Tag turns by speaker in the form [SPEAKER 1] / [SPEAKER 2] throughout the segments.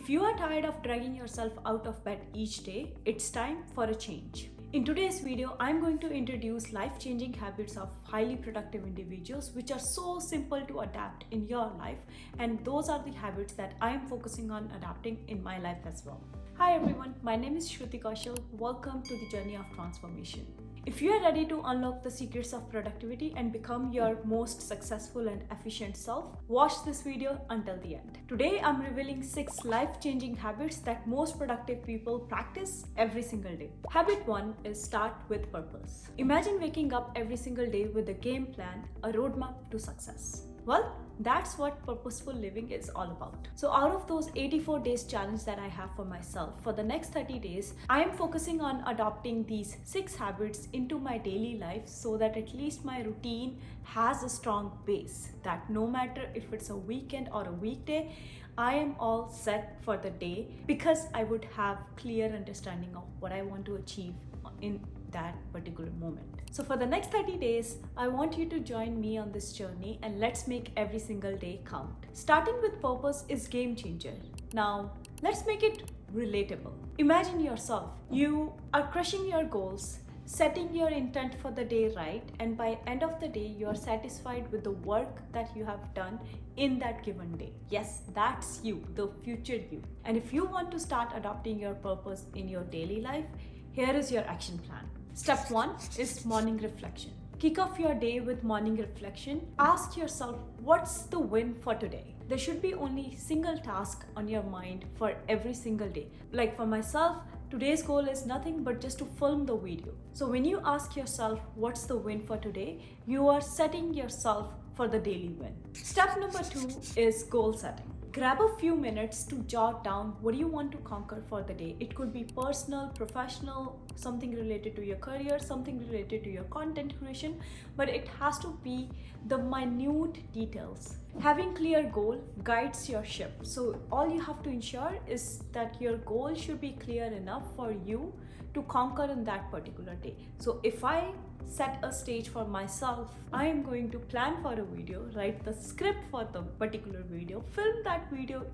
[SPEAKER 1] If you are tired of dragging yourself out of bed each day, it's time for a change. In today's video, I'm going to introduce life-changing habits of highly productive individuals which are so simple to adapt in your life, and those are the habits that I'm focusing on adapting in my life as well. Hi everyone, my name is Shruti Kaushal. Welcome to the journey of transformation. If you are ready to unlock the secrets of productivity and become your most successful and efficient self, watch this video until the end. Today, I'm revealing 6 life-changing habits that most productive people practice every single day. Habit 1 is start with purpose. Imagine waking up every single day with a game plan, a roadmap to success. Well, that's what purposeful living is all about. So out of those 84 days challenge that I have for myself, for the next 30 days, I am focusing on adopting these 6 habits into my daily life so that at least my routine has a strong base, that no matter if it's a weekend or a weekday, I am all set for the day because I would have clear understanding of what I want to achieve in that particular moment. So for the next 30 days, I want you to join me on this journey and let's make every single day count. Starting with purpose is game changer. Now, let's make it relatable. Imagine yourself. You are crushing your goals, setting your intent for the day right, and by end of the day, you are satisfied with the work that you have done in that given day. Yes, that's you, the future you. And if you want to start adopting your purpose in your daily life, here is your action plan. Step 1 is morning reflection. Kick off your day with morning reflection. Ask yourself, what's the win for today? There should be only single task on your mind for every single day. Like for myself, today's goal is nothing but just to film the video. So when you ask yourself, what's the win for today? You are setting yourself for the daily win. Step number 2 is goal setting. Grab a few minutes to jot down what you want to conquer for the day. It could be personal, professional, something related to your career, something related to your content creation, but it has to be the minute details. Having clear goal guides your ship. So all you have to ensure is that your goal should be clear enough for you to conquer in that particular day. So if I set a stage for myself, I am going to plan for a video, write the script for the particular video, film that video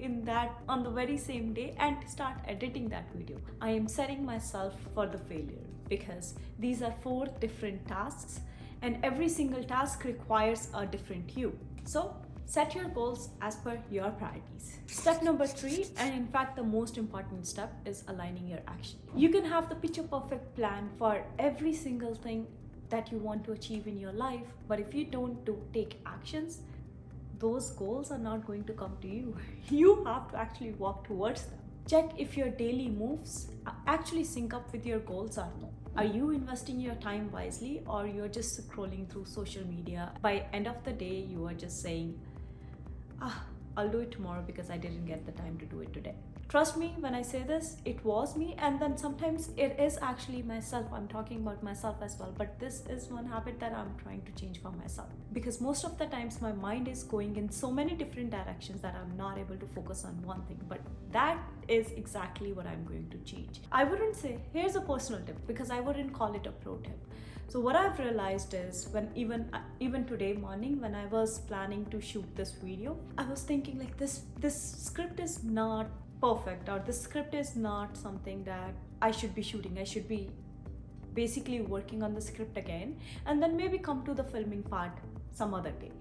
[SPEAKER 1] on the very same day and start editing that video. I am setting myself for the failure because these are 4 different tasks and every single task requires a different you. So set your goals as per your priorities. Step number 3, and in fact the most important step, is aligning your action. You can have the picture perfect plan for every single thing that you want to achieve in your life, but if you don't take actions, those goals are not going to come to you. You have to actually walk towards them. Check if your daily moves actually sync up with your goals or no. Are you investing your time wisely, or you're just scrolling through social media? By end of the day, you are just saying, I'll do it tomorrow because I didn't get the time to do it today. Trust me when I say this, it was me, and then sometimes it is actually myself. I'm talking about myself as well, but this is one habit that I'm trying to change for myself, because most of the times my mind is going in so many different directions that I'm not able to focus on one thing, but that is exactly what I'm going to change. I wouldn't say here's a personal tip because I wouldn't call it a pro tip. So what I've realized is when even today morning when I was planning to shoot this video, I was thinking like this script is not perfect, or this script is not something that I should be shooting. I should be basically working on the script again and then maybe come to the filming part some other day.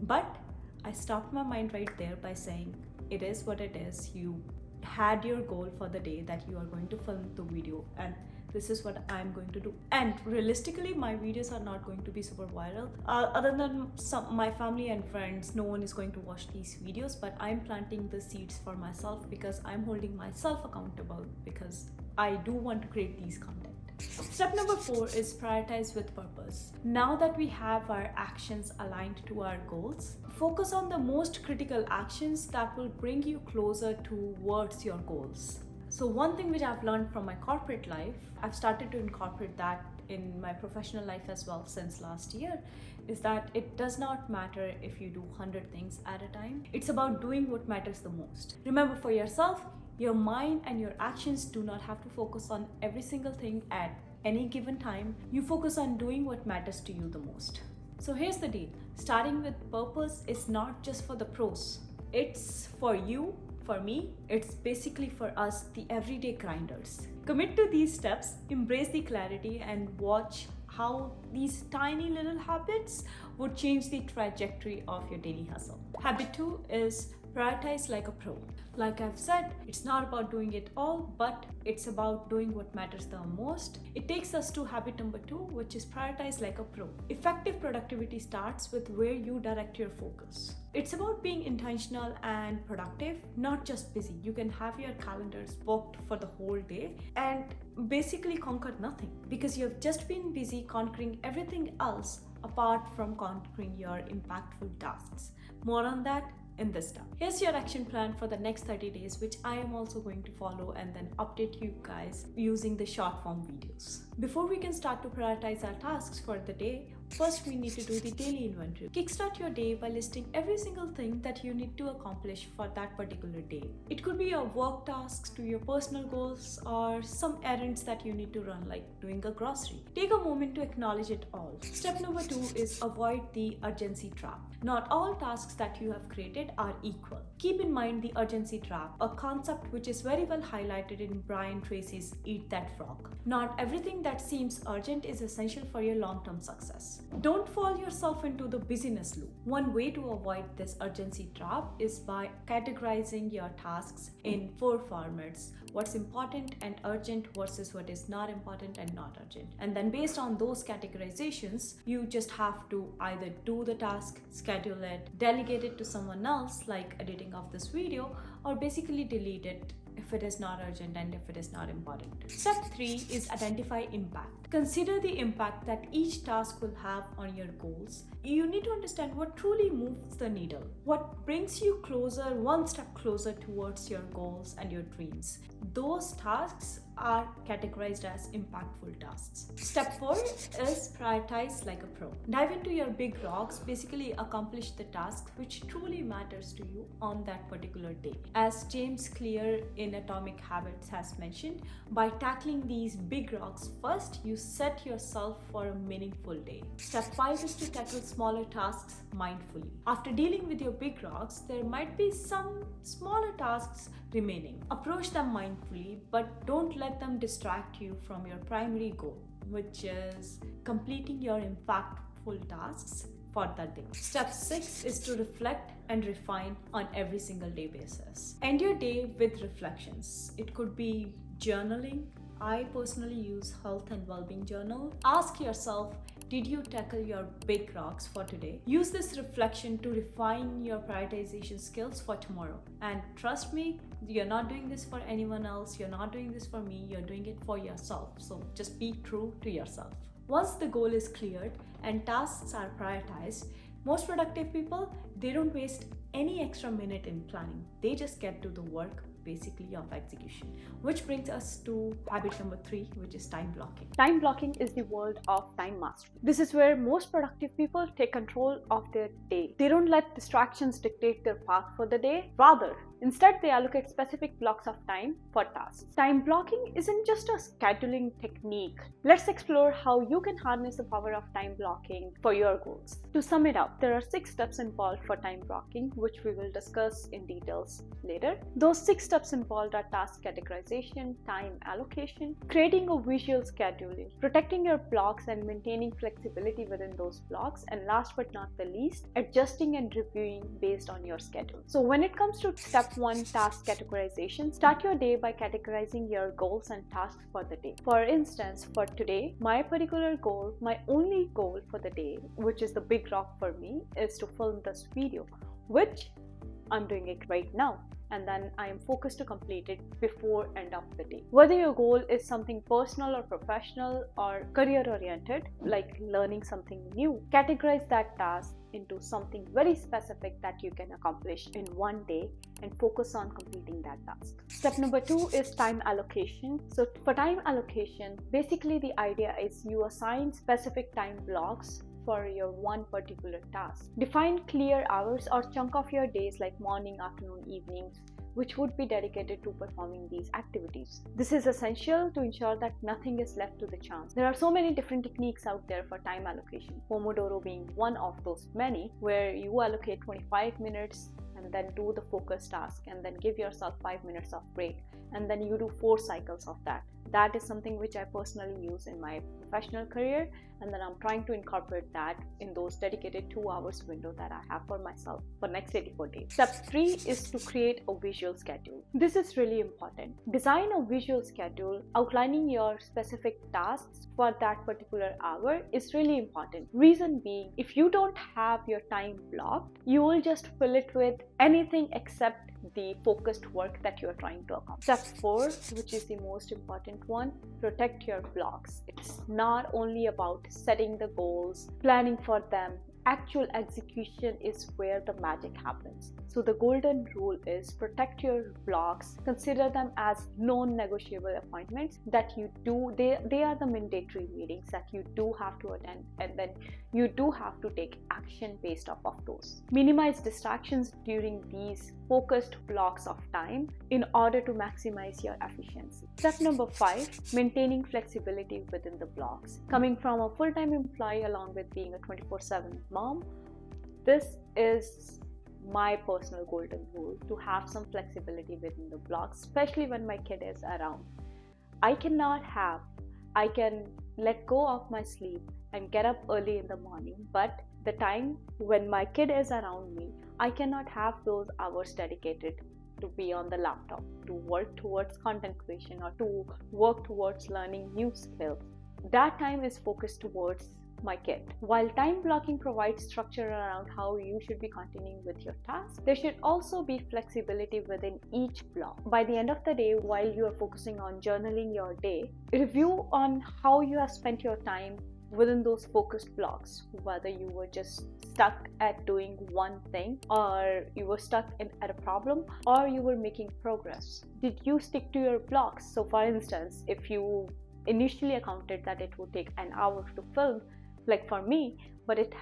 [SPEAKER 1] But I stopped my mind right there by saying it is what it is. You had your goal for the day that you are going to film the video, and this is what I'm going to do. And realistically, my videos are not going to be super viral. Other than my family and friends, no one is going to watch these videos, but I'm planting the seeds for myself because I'm holding myself accountable because I do want to create these content. Step number 4 is prioritize with purpose. Now that we have our actions aligned to our goals, focus on the most critical actions that will bring you closer towards your goals. So one thing which I've learned from my corporate life, I've started to incorporate that in my professional life as well since last year, is that it does not matter if you do 100 things at a time. It's about doing what matters the most. Remember, for yourself, your mind and your actions do not have to focus on every single thing at any given time. You focus on doing what matters to you the most. So here's the deal. Starting with purpose is not just for the pros. It's for you For me, it's basically for us, the everyday grinders. Commit to these steps, embrace the clarity, and watch how these tiny little habits would change the trajectory of your daily hustle. Habit 2 is prioritize like a pro. Like I've said, it's not about doing it all, but it's about doing what matters the most. It takes us to habit number 2, which is prioritize like a pro. Effective productivity starts with where you direct your focus. It's about being intentional and productive, not just busy. You can have your calendars booked for the whole day and basically conquer nothing because you've just been busy conquering everything else apart from conquering your impactful tasks. More on that in this step. Here's your action plan for the next 30 days, which I am also going to follow and then update you guys using the short form videos. Before we can start to prioritize our tasks for the day, first we need to do the daily inventory. Kickstart your day by listing every single thing that you need to accomplish for that particular day. It could be your work tasks to your personal goals or some errands that you need to run, like doing a grocery. Take a moment to acknowledge it all. Step number 2 is avoid the urgency trap. Not all tasks that you have created are equal. Keep in mind the urgency trap, a concept which is very well highlighted in Brian Tracy's Eat That Frog. Not everything that seems urgent is essential for your long-term success. Don't fall yourself into the busyness loop. One way to avoid this urgency trap is by categorizing your tasks in 4 formats: what's important and urgent versus what is not important and not urgent. And then based on those categorizations, you just have to either do the task, schedule it, delegate it to someone else like editing of this video, or basically delete it if it is not urgent and if it is not important. Step 3 is identify impact. Consider the impact that each task will have on your goals. You need to understand what truly moves the needle, what brings you closer, one step closer towards your goals and your dreams. Those tasks are categorized as impactful tasks. Step 4 is prioritize like a pro. Dive into your big rocks, basically accomplish the tasks which truly matters to you on that particular day. As James Clear in Atomic Habits has mentioned, by tackling these big rocks first, you set yourself for a meaningful day. Step 5 is to tackle smaller tasks mindfully. After dealing with your big rocks, there might be some smaller tasks remaining. Approach them mindfully, but don't let them distract you from your primary goal, which is completing your impactful tasks for that day. Step 6 is to reflect and refine on every single day basis. End your day with reflections. It could be journaling. I personally use health and well-being journal. Ask yourself, did you tackle your big rocks for today? Use this reflection to refine your prioritization skills for tomorrow. And trust me, you're not doing this for anyone else. You're not doing this for me. You're doing it for yourself. So just be true to yourself. Once the goal is cleared and tasks are prioritized, most productive people, they don't waste any extra minute in planning. They just get to the work basically of execution, which brings us to habit number 3, which is time blocking. Time blocking is the world of time mastery. This is where most productive people take control of their day. They don't let distractions dictate their path for the day. Rather, instead, they allocate specific blocks of time for tasks. Time blocking isn't just a scheduling technique. Let's explore how you can harness the power of time blocking for your goals. To sum it up, there are 6 steps involved for time blocking, which we will discuss in details later. Those 6 steps involved are task categorization, time allocation, creating a visual scheduling, protecting your blocks and maintaining flexibility within those blocks, and last but not the least, adjusting and reviewing based on your schedule. So when it comes to step 1, task categorization, start your day by categorizing your goals and tasks for the day. For instance, for today, my particular goal, my only goal for the day, which is the big rock for me, is to film this video, which I'm doing it right now. And then I am focused to complete it before end of the day. Whether your goal is something personal or professional or career oriented, like learning something new, categorize that task into something very specific that you can accomplish in one day and focus on completing that task. Step number 2 is time allocation. So for time allocation, basically the idea is you assign specific time blocks for your one particular task. Define clear hours or chunk of your days like morning, afternoon, evenings, which would be dedicated to performing these activities. This is essential to ensure that nothing is left to the chance. There are so many different techniques out there for time allocation, Pomodoro being one of those many, where you allocate 25 minutes and then do the focus task, and then give yourself 5 minutes of break, and then you do 4 cycles of that. That is something which I personally use in my professional career, and then I'm trying to incorporate that in those dedicated 2 hours window that I have for myself for next 84 days. Step 3 is to create a visual schedule. This is really important. Design a visual schedule outlining your specific tasks for that particular hour is really important. Reason being, if you don't have your time blocked, you will just fill it with anything except the focused work that you're trying to accomplish. Step 4, which is the most important one, protect your blocks. It's not only about setting the goals, planning for them. Actual execution is where the magic happens. So the golden rule is protect your blocks, consider them as non-negotiable appointments that you do, they are the mandatory meetings that you do have to attend, and then you do have to take action based off of those. Minimize distractions during these focused blocks of time in order to maximize your efficiency. Step number 5, maintaining flexibility within the blocks. Coming from a full-time employee along with being a 24/7 mom, this is my personal golden rule, to have some flexibility within the blocks, especially when my kid is around. I can let go of my sleep and get up early in the morning, but the time when my kid is around me, I cannot have those hours dedicated to be on the laptop, to work towards content creation, or to work towards learning new skills. That time is focused towards my kid. While time blocking provides structure around how you should be continuing with your task, there should also be flexibility within each block. By the end of the day, while you are focusing on journaling your day, review on how you have spent your time within those focused blocks, whether you were just stuck at doing one thing, or you were stuck at a problem, or you were making progress. Did you stick to your blocks? So for instance, if you initially accounted that it would take an hour to film, like for me, but it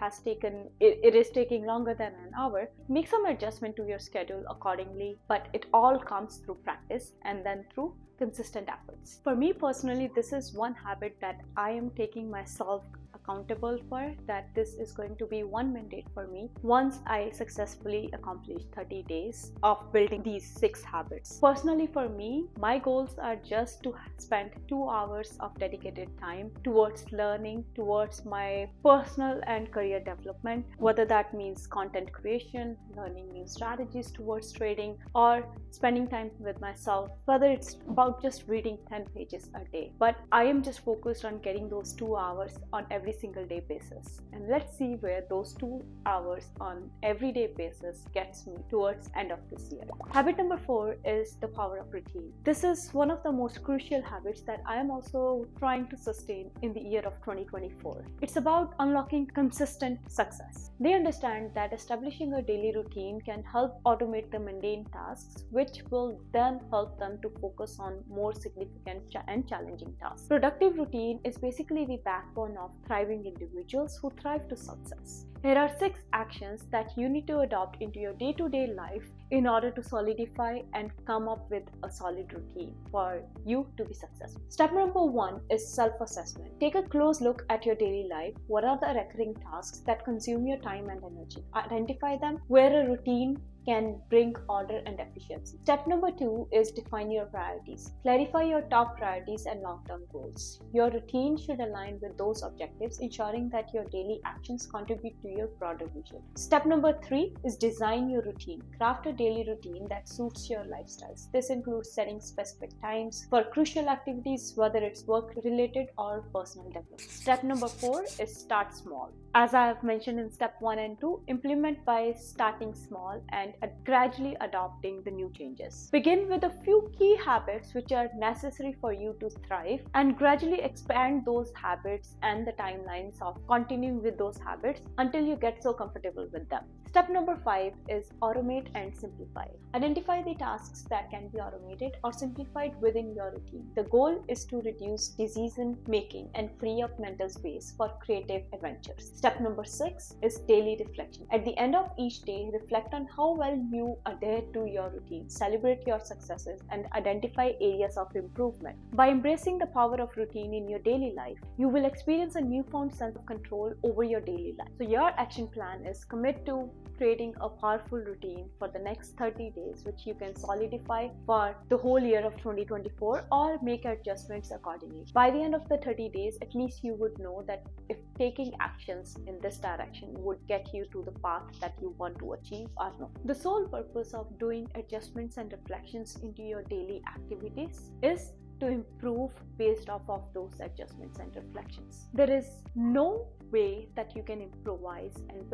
[SPEAKER 1] is taking longer than an hour, make some adjustment to your schedule accordingly. But it all comes through practice and then through consistent efforts. For me personally, this is one habit that I am taking myself accountable for, that this is going to be one mandate for me once I successfully accomplish 30 days of building these 6 habits. Personally for me, my goals are just to spend 2 hours of dedicated time towards learning, towards my personal and career development, whether that means content creation, learning new strategies towards trading, or spending time with myself, whether it's about just reading 10 pages a day. But I am just focused on getting those 2 hours on every single day basis, and let's see where those 2 hours on everyday basis gets me towards end of this year. Habit number 4 is the power of routine. This is one of the most crucial habits that I am also trying to sustain in the year of 2024. It's about unlocking consistent success. They understand that establishing a daily routine can help automate the mundane tasks, which will then help them to focus on more significant and challenging tasks. Productive routine is basically the backbone of thriving individuals who thrive to success. Here are 6 actions that you need to adopt into your day-to-day life in order to solidify and come up with a solid routine for you to be successful. Step number 1 is self-assessment. Take a close look at your daily life. What are the recurring tasks that consume your time and energy? Identify them where a routine can bring order and efficiency. Step number 2 is define your priorities. Clarify your top priorities and long-term goals. Your routine should align with those objectives, ensuring that your daily actions contribute to your broader vision. Step number 3 is design your routine. Craft a daily routine that suits your lifestyles. This includes setting specific times for crucial activities, whether it's work-related or personal development. Step number 4 is start small. As I have mentioned in step 1 and 2, implement by starting small and gradually adopting the new changes. Begin with a few key habits which are necessary for you to thrive, and gradually expand those habits and the timelines of continuing with those habits until you get so comfortable with them. Step number 5 is automate and simplify. Identify the tasks that can be automated or simplified within your routine. The goal is to reduce decision making and free up mental space for creative adventures. Step number 6 is daily reflection. At the end of each day, reflect on how well you adhere to your routine, celebrate your successes, and identify areas of improvement. By embracing the power of routine in your daily life, you will experience a newfound sense of control over your daily life. So your action plan is commit to creating a powerful routine for the next 30 days, which you can solidify for the whole year of 2024 or make adjustments accordingly. By the end of the 30 days, at least you would know that if taking actions in this direction would get you to the path that you want to achieve or not. The sole purpose of doing adjustments and reflections into your daily activities is to improve based off of those adjustments and reflections. There is no way that you can improvise and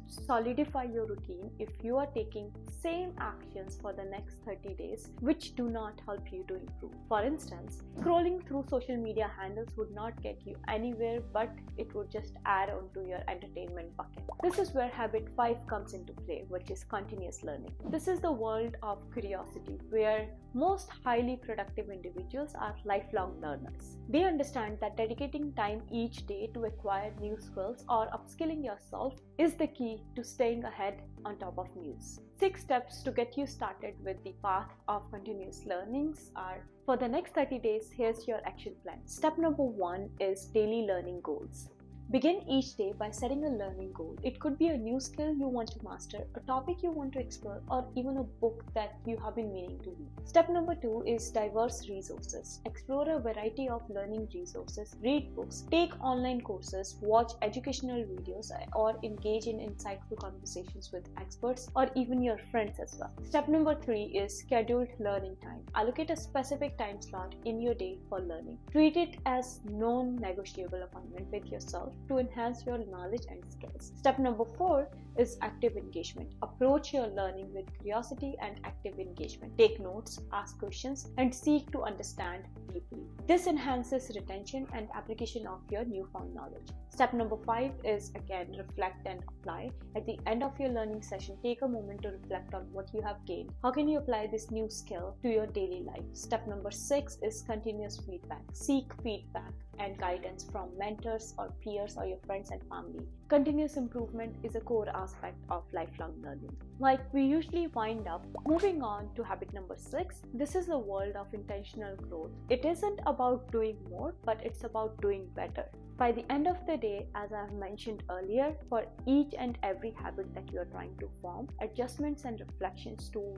[SPEAKER 1] solidify your routine if you are taking same actions for the next 30 days which do not help you to improve. For instance, scrolling through social media handles would not get you anywhere, but it would just add on to your entertainment bucket. This is where habit 5 comes into play, which is continuous learning. This is the world of curiosity where most highly productive individuals are lifelong learners. They understand that dedicating time each day to acquire new skills or upskilling yourself is the key to staying ahead on top of news. 6 steps to get you started with the path of continuous learnings are: for the next 30 days, here's your action plan. Step number 1 is daily learning goals. Begin each day by setting a learning goal. It could be a new skill you want to master, a topic you want to explore, or even a book that you have been meaning to read. Step number 2 is diverse resources. Explore a variety of learning resources, read books, take online courses, watch educational videos, or engage in insightful conversations with experts or even your friends as well. Step number 3 is scheduled learning time. Allocate a specific time slot in your day for learning. Treat it as non-negotiable appointment with yourself to enhance your knowledge and skills. Step number 4 is active engagement. Approach your learning with curiosity and active engagement. Take notes, ask questions, and seek to understand deeply. This enhances retention and application of your newfound knowledge. Step number 5 is again reflect and apply. At the end of your learning session, take a moment to reflect on what you have gained. How can you apply this new skill to your daily life? Step number 6 is continuous feedback. Seek feedback and guidance from mentors or peers or your friends and family. Continuous improvement is a core aspect of lifelong learning. Like we usually wind up moving on to habit number 6. This is the world of intentional growth. It isn't about doing more, but it's about doing better. By the end of the day, as I have mentioned earlier, for each and every habit that you are trying to form, adjustments and reflections to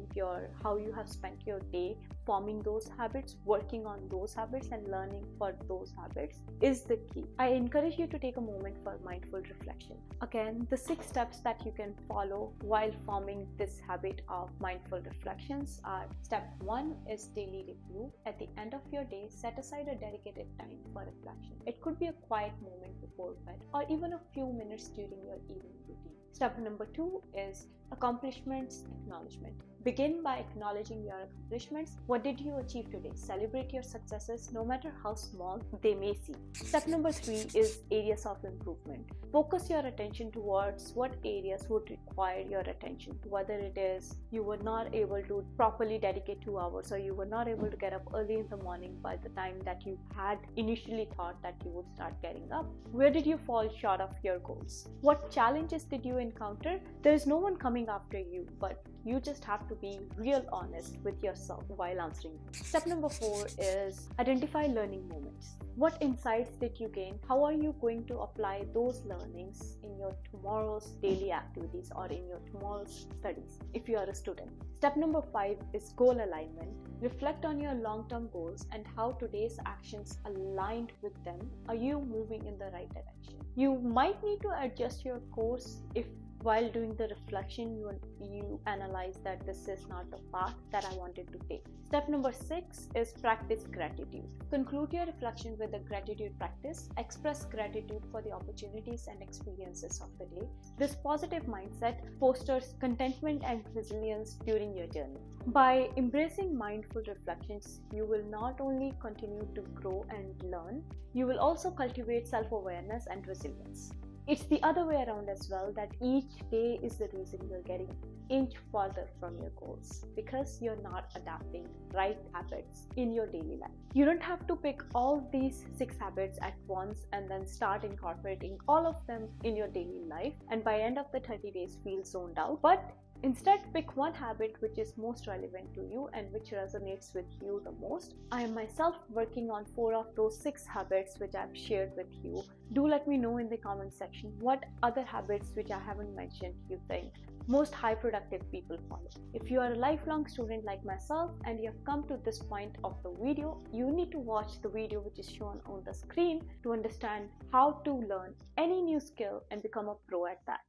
[SPEAKER 1] how you have spent your day forming those habits, working on those habits, and learning for those habits is the key. I encourage you to take a moment for mindful reflection. Again, the 6 steps that you can follow while forming this habit of mindful reflections are: step 1 is daily review. At the end of your day, set aside a dedicated time for reflection. It could be a quiet moment before bed or even a few minutes during your evening routine. Step number 2 is accomplishments acknowledgement. Begin by acknowledging your accomplishments. What did you achieve today? Celebrate your successes, no matter how small they may seem. Step number 3 is areas of improvement. Focus your attention towards what areas would require your attention. Whether it is you were not able to properly dedicate 2 hours, or you were not able to get up early in the morning by the time that you had initially thought that you would start getting up. Where did you fall short of your goals? What challenges did you encounter? There is no one coming after you, but you just have to be real honest with yourself while answering. Step number 4 is identify learning moments. What insights did you gain? How are you going to apply those learnings in your tomorrow's daily activities or in your tomorrow's studies if you are a student? Step number 5 is goal alignment. Reflect on your long-term goals and how today's actions aligned with them. Are you moving in the right direction? You might need to adjust your course if while doing the reflection you analyze that this is not the path that I wanted to take. Step number 6 is practice gratitude. Conclude your reflection with a gratitude practice. Express gratitude for the opportunities and experiences of the day. This positive mindset fosters contentment and resilience during your journey. By embracing mindful reflections, you will not only continue to grow and learn, you will also cultivate self-awareness and resilience. It's the other way around as well, that each day is the reason you're getting inch further from your goals, because you're not adapting right habits in your daily life. You don't have to pick all these 6 habits at once and then start incorporating all of them in your daily life and by end of the 30 days feel zoned out. But instead, pick one habit which is most relevant to you and which resonates with you the most. I am myself working on 4 of those 6 habits which I've shared with you. Do let me know in the comment section what other habits which I haven't mentioned you think most high productive people follow. If you are a lifelong student like myself and you have come to this point of the video, you need to watch the video which is shown on the screen to understand how to learn any new skill and become a pro at that.